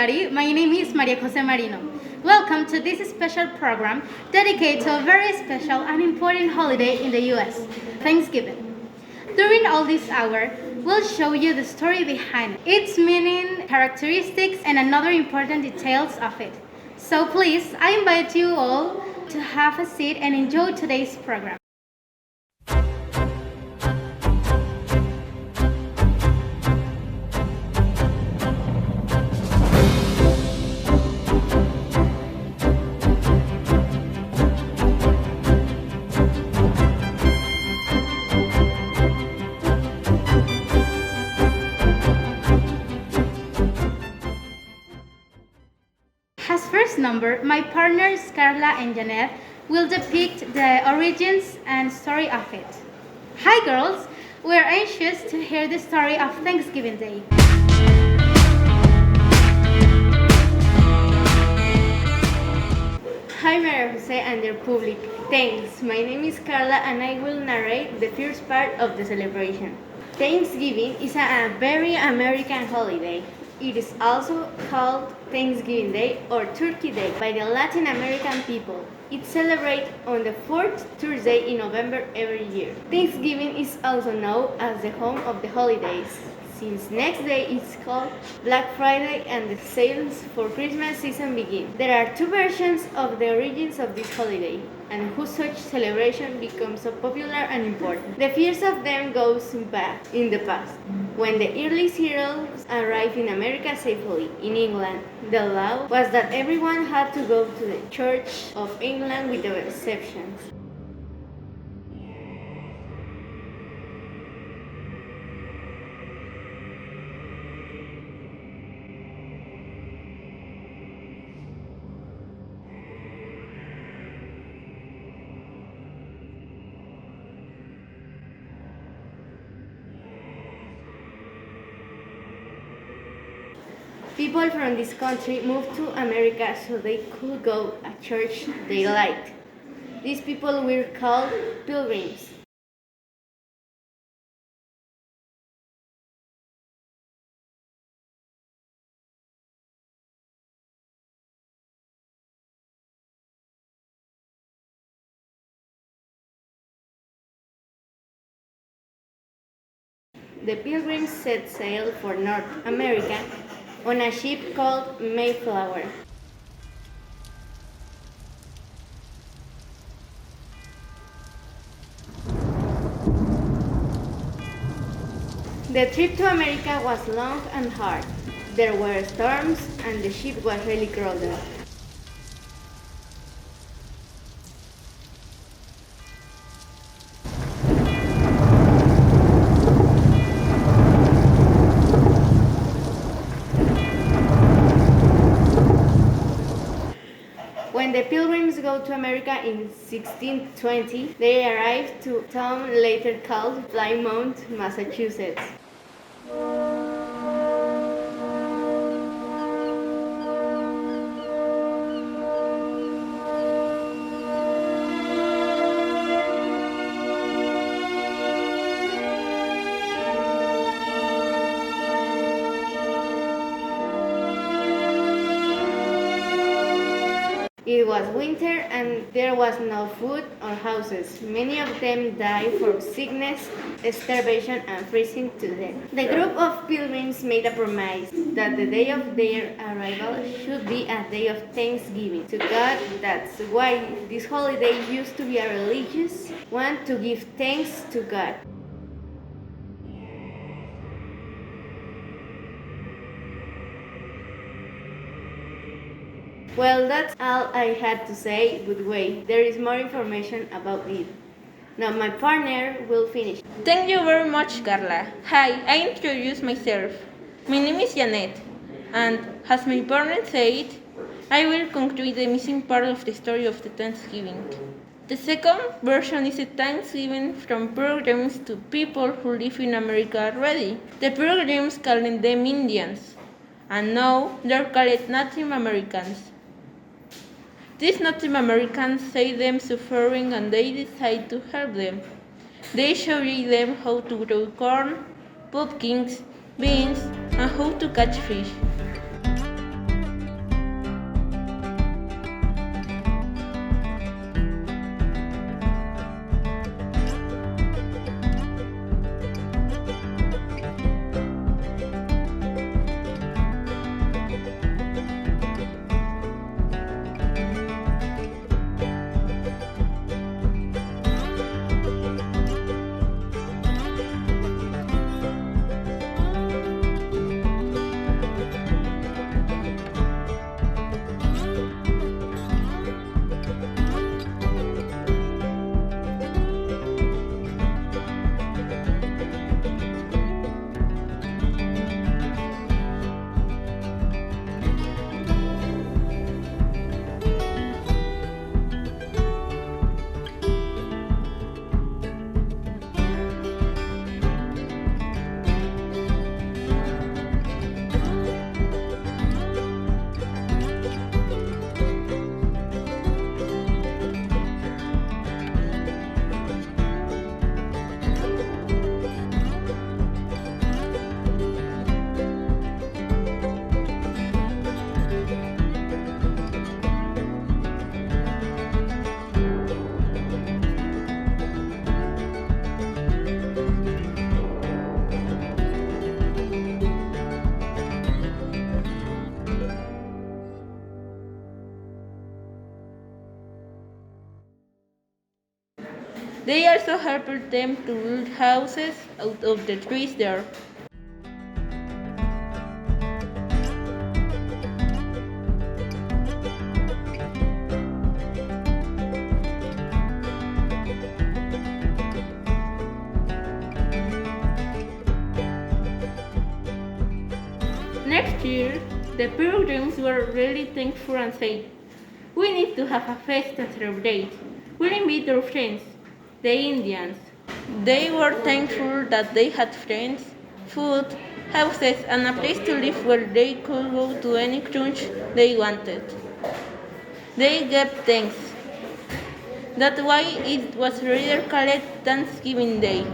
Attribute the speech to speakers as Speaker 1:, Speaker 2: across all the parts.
Speaker 1: everybody. My name is Maria Jose Marino. Welcome to this special program dedicated to a very special and important holiday in the US, Thanksgiving. During all this hour, we'll show you the story behind it, its meaning, characteristics, and another important details of it. So please, I invite you all to have a seat and enjoy today's program. As first number, my partners Carla and Janet will depict the origins and story of it. Hi girls, we're anxious to hear the story of Thanksgiving Day.
Speaker 2: Hi Maria Jose and the public. Thanks. My name is Carla and I will narrate the first part of the celebration. Thanksgiving is a very American holiday. It is also called Thanksgiving Day or Turkey Day by the Latin American people. It's celebrated on the fourth Thursday in November every year. Thanksgiving is also known as the home of the holidays, since next day is called Black Friday and the sales for Christmas season begin. There are two versions of the origins of this holiday and who such celebration becomes so popular and important. The first of them goes back in the past, when the early settlers arrived in America safely. In England, the law was that everyone had to go to the Church of England with the exceptions. People from this country moved to America so they could go to a church they liked. These people were called pilgrims. The pilgrims set sail for North America on a ship called Mayflower. The trip to America was long and hard. There were storms and the ship was really crowded. When the Pilgrims go to America in 1620, they arrived to a town later called Plymouth, Massachusetts. It was winter and there was no food or houses. Many of them died from sickness, starvation, and freezing to death. The group of pilgrims made a promise that the day of their arrival should be a day of thanksgiving to God. That's why this holiday used to be a religious one, to give thanks to God. Well, that's all I had to say, but wait, there is more information about it. Now my partner will finish.
Speaker 3: Thank you very much, Carla. Hi, I introduce myself. My name is Janet, and as my partner said, I will conclude the missing part of the story of the Thanksgiving. The second version is a Thanksgiving from pilgrims to people who live in America already. The pilgrims called them Indians, and now they're called Native Americans. These Native Americans see them suffering and they decide to help them. They show them how to grow corn, pumpkins, beans, and how to catch fish. They also helped them to build houses out of the trees there. Next year, the pilgrims were really thankful and said, "We need to have a feast to celebrate. We'll invite our friends, the Indians." They were thankful that they had friends, food, houses, and a place to live where they could go to any church they wanted. They gave thanks. That's why it was later called Thanksgiving Day.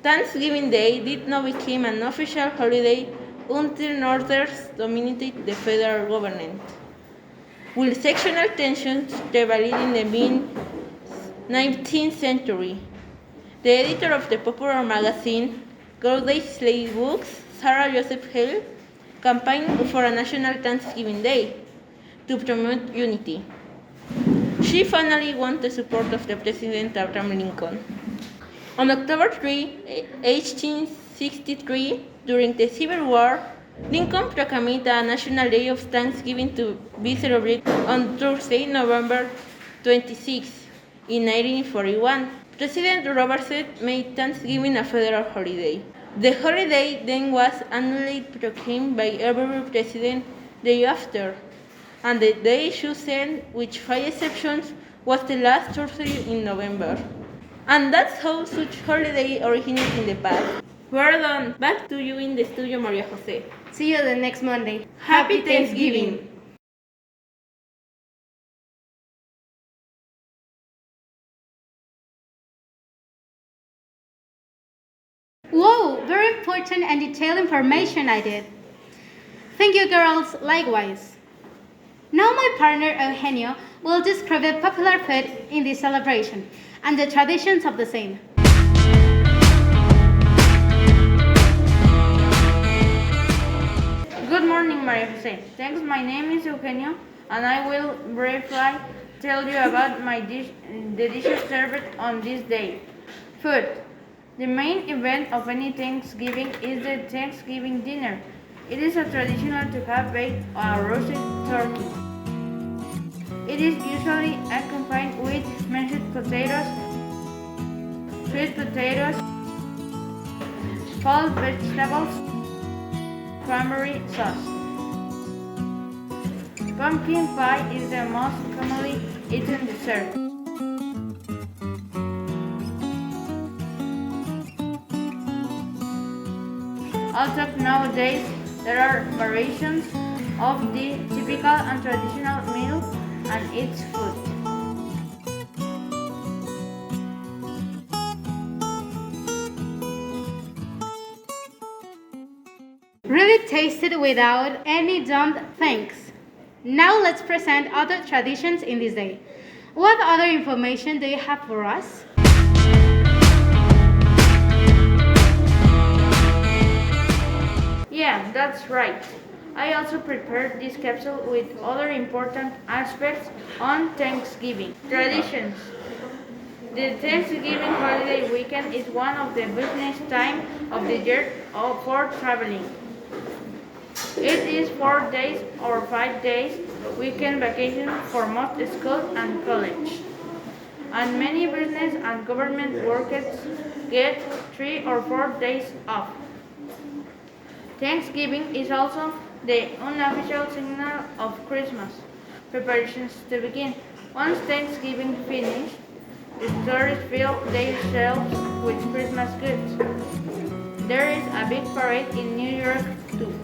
Speaker 3: Thanksgiving Day did not become an official holiday until Northerners dominated the federal government. With sectional tensions prevailing in the mid-19th century, the editor of the popular magazine, Goldie Slade Books, Sarah Joseph Hill, campaigned for a national Thanksgiving Day to promote unity. She finally won the support of the President Abraham Lincoln. On October 3, 1863, during the Civil War, Lincoln proclaimed a national day of Thanksgiving to be celebrated on Thursday, November 26. In 1941, President Roosevelt made Thanksgiving a federal holiday. The holiday then was annually proclaimed by every president the year after, and the day chosen, with 5 exceptions, was the last Thursday in November. And that's how such holiday originated in the past. Well done. Back to you in the studio, Maria Jose.
Speaker 2: See you the next Monday.
Speaker 3: Happy Thanksgiving!
Speaker 1: Whoa, very important and detailed information I did. Thank you, girls, likewise. Now my partner Eugenio will describe the popular food in this celebration and the traditions of the same.
Speaker 2: Good morning, Maria Jose. Thanks, my name is Eugenio, and I will briefly tell you about the dishes served on this day. Food. The main event of any Thanksgiving is the Thanksgiving dinner. It is a traditional to have baked or roasted turkey. It is usually accompanied with mashed potatoes, sweet potatoes, fall vegetables, cranberry sauce. Pumpkin pie is the most commonly eaten dessert. Also nowadays there are variations of the typical and traditional meal and its food.
Speaker 1: Really tasted without any dumb thanks. Now let's present other traditions in this day. What other information do you have for us?
Speaker 2: Yeah, that's right. I also prepared this capsule with other important aspects on Thanksgiving. Traditions. The Thanksgiving holiday weekend is one of the busiest time of the year for traveling. It is 4 days or 5 days weekend vacation for most schools and college. And many business and government workers get 3 or 4 days off. Thanksgiving is also the unofficial signal of Christmas. preparations to begin. Once Thanksgiving finished, the stores fill their shelves with Christmas goods. There is a big parade in New York too.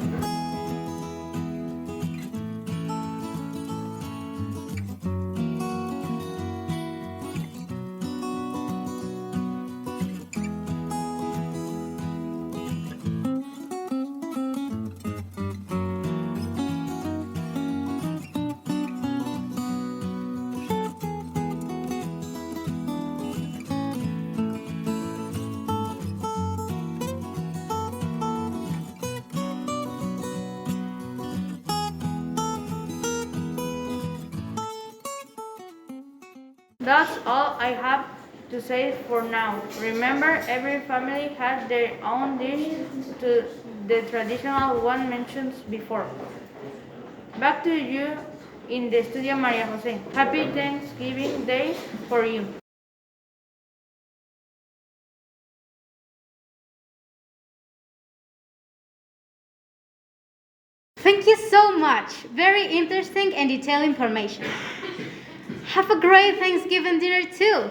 Speaker 2: That's all I have to say for now. Remember, every family has their own dish to the traditional one mentioned before. Back to you in the studio, Maria Jose. Happy Thanksgiving Day for you.
Speaker 1: Thank you so much. Very interesting and detailed information. Have a great Thanksgiving dinner too.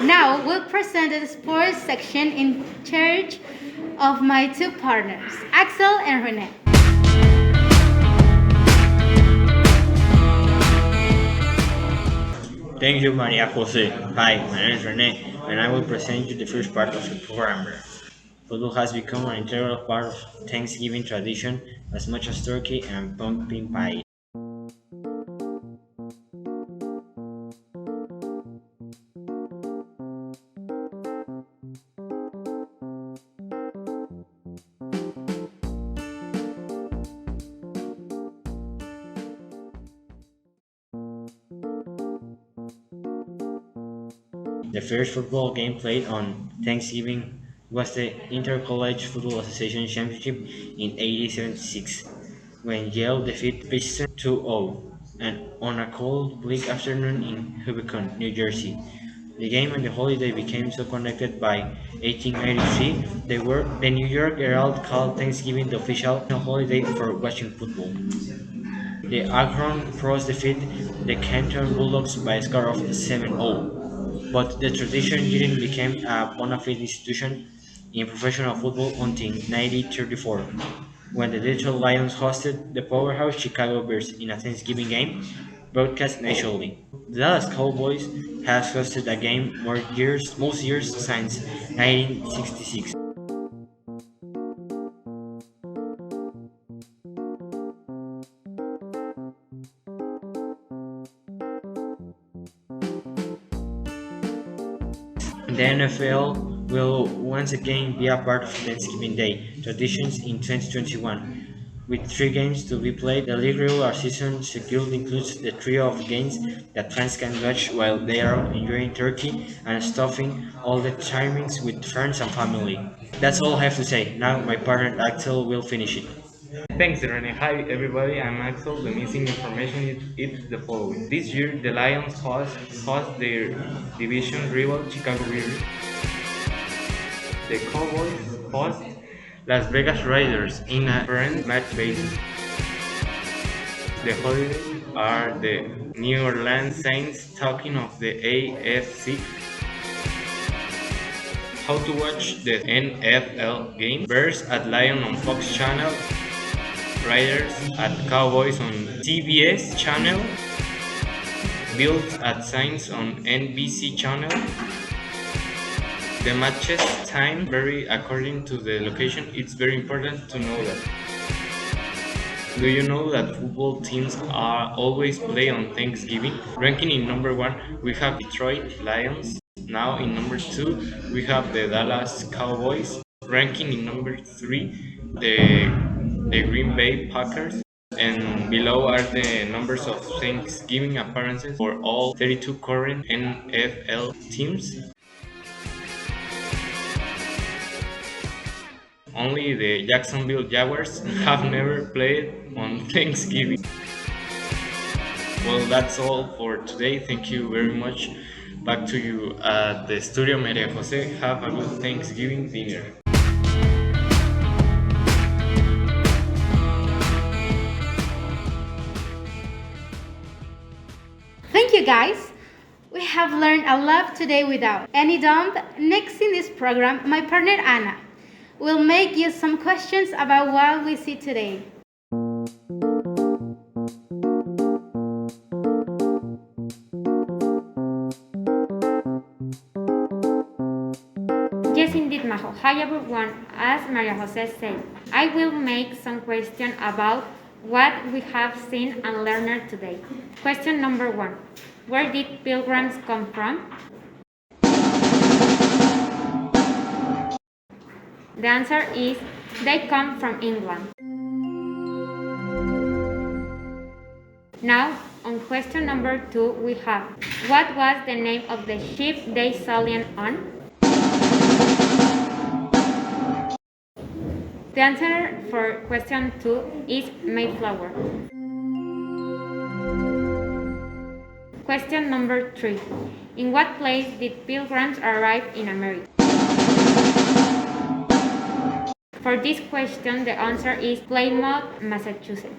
Speaker 1: Now we'll present the sports section in charge of my two partners, Axel and Rene.
Speaker 4: Thank you, Maria Jose. Hi, my name is Rene, and I will present you the first part of the program. Football has become an integral part of Thanksgiving tradition as much as turkey and pumpkin pie. The first football game played on Thanksgiving was the Intercollege Football Association Championship in 1876, when Yale defeated Princeton 2-0, and on a cold, bleak afternoon in Hoboken, New Jersey. The game and the holiday became so connected by 1893 the New York Herald called Thanksgiving the official holiday for watching football. The Akron Pros defeated the Canton Bulldogs by a score of 7-0, but the tradition didn't become a bona fide institution in professional football until 1934, when the Detroit Lions hosted the powerhouse Chicago Bears in a Thanksgiving game broadcast nationally. The Dallas Cowboys has hosted a game most years since 1966. The NFL will once again be a part of Thanksgiving Day traditions in 2021. With 3 games to be played, the league regular season schedule includes the trio of games that fans can watch while they are enjoying turkey and stuffing all the timings with friends and family. That's all I have to say. Now my partner Axel will finish it.
Speaker 5: Thanks, Rene. Hi, everybody. I'm Axel. The missing information is the following. This year, the Lions host their division rival Chicago Bears. The Cowboys host Las Vegas Raiders in a friend match basis. The holidays are the New Orleans Saints talking of the AFC. How to watch the NFL game? Bears at Lion on Fox Channel. Raiders at Cowboys on CBS channel, Bills at Saints on NBC channel. The matches time vary according to the location. It's very important to know that. Do you know that football teams are always play on Thanksgiving? Ranking in number 1, we have Detroit Lions. Now in number 2, we have the Dallas Cowboys. Ranking in number 3, the Green Bay Packers, and below are the numbers of Thanksgiving appearances for all 32 current NFL teams. Only the Jacksonville Jaguars have never played on Thanksgiving. Well, that's all for today. Thank you very much. Back to you at the studio, Maria Jose. Have a good Thanksgiving dinner.
Speaker 1: Thank you, guys. We have learned a lot today without any doubt. Next in this program, my partner Anna will make you some questions about what we see today.
Speaker 2: Yes, indeed, Majo. Hi, everyone. As Maria Jose said, I will make some questions about what we have seen and learned today. Question number 1. Where did pilgrims come from? The answer is they come from England. Now, on question number 2, we have what was the name of the ship they sailed on? The answer for question 2 is Mayflower. Question number 3. In what place did pilgrims arrive in America? For this question, the answer is Plymouth, Massachusetts.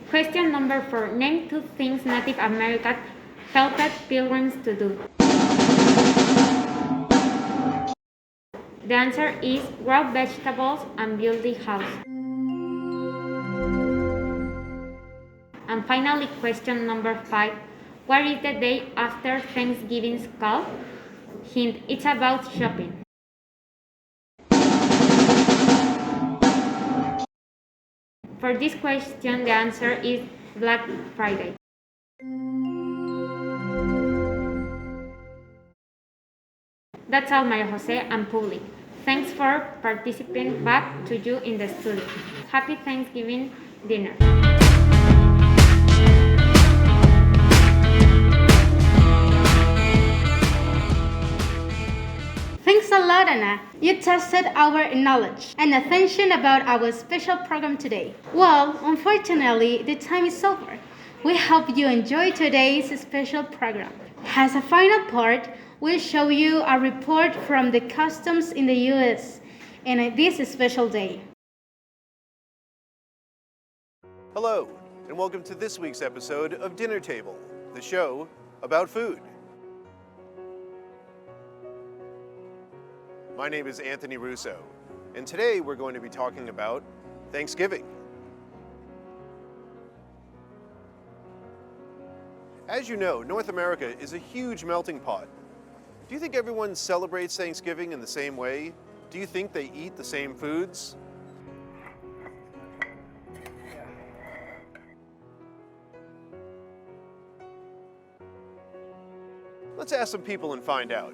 Speaker 2: Question number 4. Name 2 things Native Americans helped pilgrims to do. The answer is grow vegetables and build the house. And finally, question number 5. What is the day after Thanksgiving called? Hint, it's about shopping. For this question, the answer is Black Friday. That's all, Maria Jose and public. Thanks for participating. Back to you in the studio. Happy Thanksgiving dinner.
Speaker 1: Thanks a lot, Anna. You tested our knowledge and attention about our special program today. Well, unfortunately, the time is over. We hope you enjoyed today's special program. As a final part, we'll show you a report from the customs in the US and this special day.
Speaker 6: Hello, and welcome to this week's episode of Dinner Table, the show about food. My name is Anthony Russo, and today we're going to be talking about Thanksgiving. As you know, North America is a huge melting pot. Do you think everyone celebrates Thanksgiving in the same way? Do you think they eat the same foods? Let's ask some people and find out.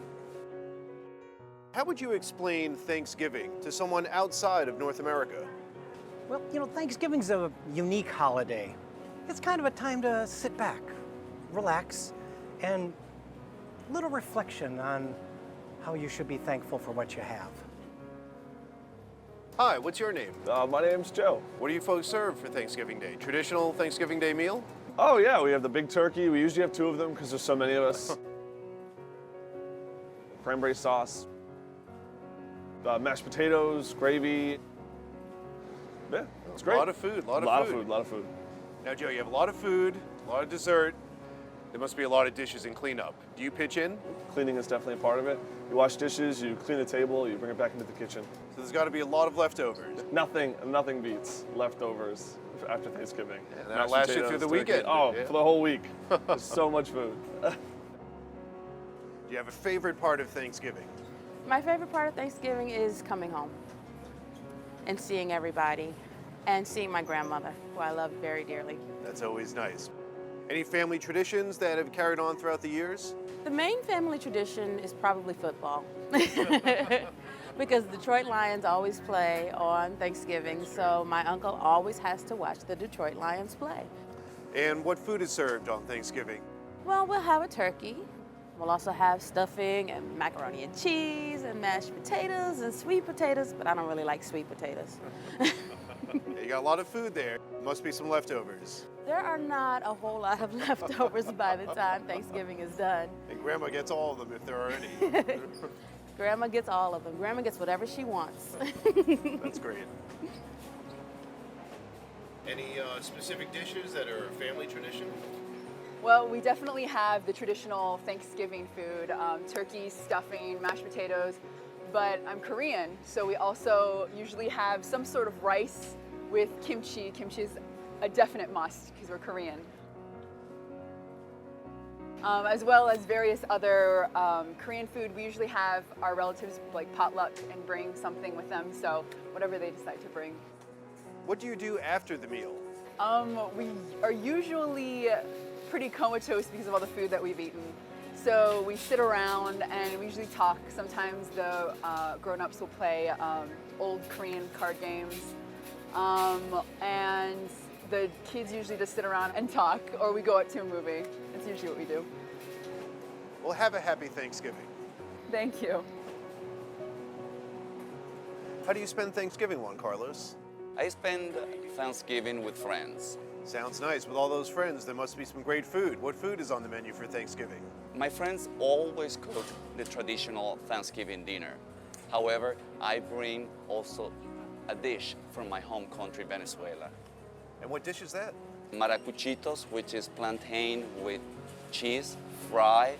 Speaker 6: How would you explain Thanksgiving to someone outside of North America?
Speaker 7: Well, Thanksgiving's a unique holiday. It's kind of a time to sit back, relax, and a little reflection on how you should be thankful for what you have.
Speaker 6: Hi, what's your name?
Speaker 8: My name's Joe.
Speaker 6: What do you folks serve for Thanksgiving Day? Traditional Thanksgiving Day meal?
Speaker 8: Oh yeah, we have the big turkey. We usually have 2 of them because there's so many of us. Cranberry sauce, mashed potatoes, gravy. Yeah, it's great.
Speaker 6: A lot of food, a lot of food. Now, Joe, you have a lot of food, a lot of dessert. There must be a lot of dishes and cleanup. Do you pitch in?
Speaker 8: Cleaning is definitely a part of it. You wash dishes, you clean the table, you bring it back into the kitchen.
Speaker 6: So there's got to be a lot of leftovers.
Speaker 8: Nothing beats leftovers after Thanksgiving.
Speaker 6: And that'll last you through the weekend.
Speaker 8: Oh,
Speaker 6: Yeah.
Speaker 8: for the whole week. There's so much food.
Speaker 6: Do you have a favorite part of Thanksgiving?
Speaker 9: My favorite part of Thanksgiving is coming home and seeing everybody and seeing my grandmother, who I love very dearly.
Speaker 6: That's always nice. Any family traditions that have carried on throughout the years?
Speaker 9: The main family tradition is probably football because Detroit Lions always play on Thanksgiving, so my uncle always has to watch the Detroit Lions play.
Speaker 6: And what food is served on Thanksgiving?
Speaker 9: Well, we'll have a turkey. We'll also have stuffing and macaroni and cheese and mashed potatoes and sweet potatoes, but I don't really like sweet potatoes.
Speaker 6: You got a lot of food there. Must be some leftovers.
Speaker 9: There are not a whole lot of leftovers by the time Thanksgiving is done.
Speaker 6: And Grandma gets all of them if there are any.
Speaker 9: Grandma gets all of them. Grandma gets whatever she wants.
Speaker 6: That's great. Any specific dishes that are a family tradition?
Speaker 10: Well, we definitely have the traditional Thanksgiving food, turkey, stuffing, mashed potatoes, but I'm Korean, so we also usually have some sort of rice with kimchi. Kimchi is a definite must because we're Korean. As well as various other Korean food. We usually have our relatives like potluck and bring something with them, so whatever they decide to bring.
Speaker 6: What do you do after the meal?
Speaker 10: We are usually pretty comatose because of all the food that we've eaten. So we sit around and we usually talk. Sometimes the grown-ups will play old Korean card games. And the kids usually just sit around and talk, or we go out to a movie. That's usually what we do.
Speaker 6: Well, have a happy Thanksgiving.
Speaker 10: Thank you.
Speaker 6: How do you spend Thanksgiving, Juan Carlos?
Speaker 11: I spend Thanksgiving with friends.
Speaker 6: Sounds nice. With all those friends, there must be some great food. What food is on the menu for Thanksgiving?
Speaker 11: My friends always cook the traditional Thanksgiving dinner. However, I bring also a dish from my home country, Venezuela.
Speaker 6: And what dish is that?
Speaker 11: Maracuchitos, which is plantain with cheese, fried,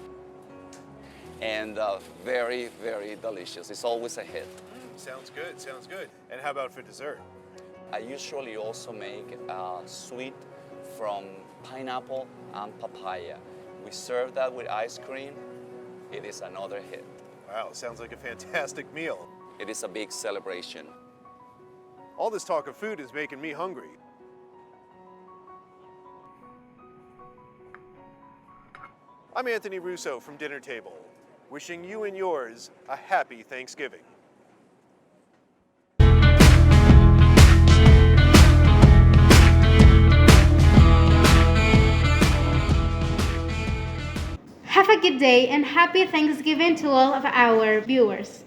Speaker 11: and very, very delicious. It's always a hit.
Speaker 6: Sounds good, sounds good. And how about for dessert?
Speaker 11: I usually also make sweet from pineapple and papaya. We serve that with ice cream. It is another hit.
Speaker 6: Wow, sounds like a fantastic meal.
Speaker 11: It is a big celebration.
Speaker 6: All this talk of food is making me hungry. I'm Anthony Russo from Dinner Table, wishing you and yours a happy Thanksgiving.
Speaker 1: Have a good day and happy Thanksgiving to all of our viewers.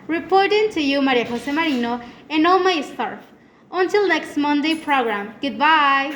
Speaker 1: Reporting to you, Maria Jose Marino, and all my staff. Until next Monday program, goodbye.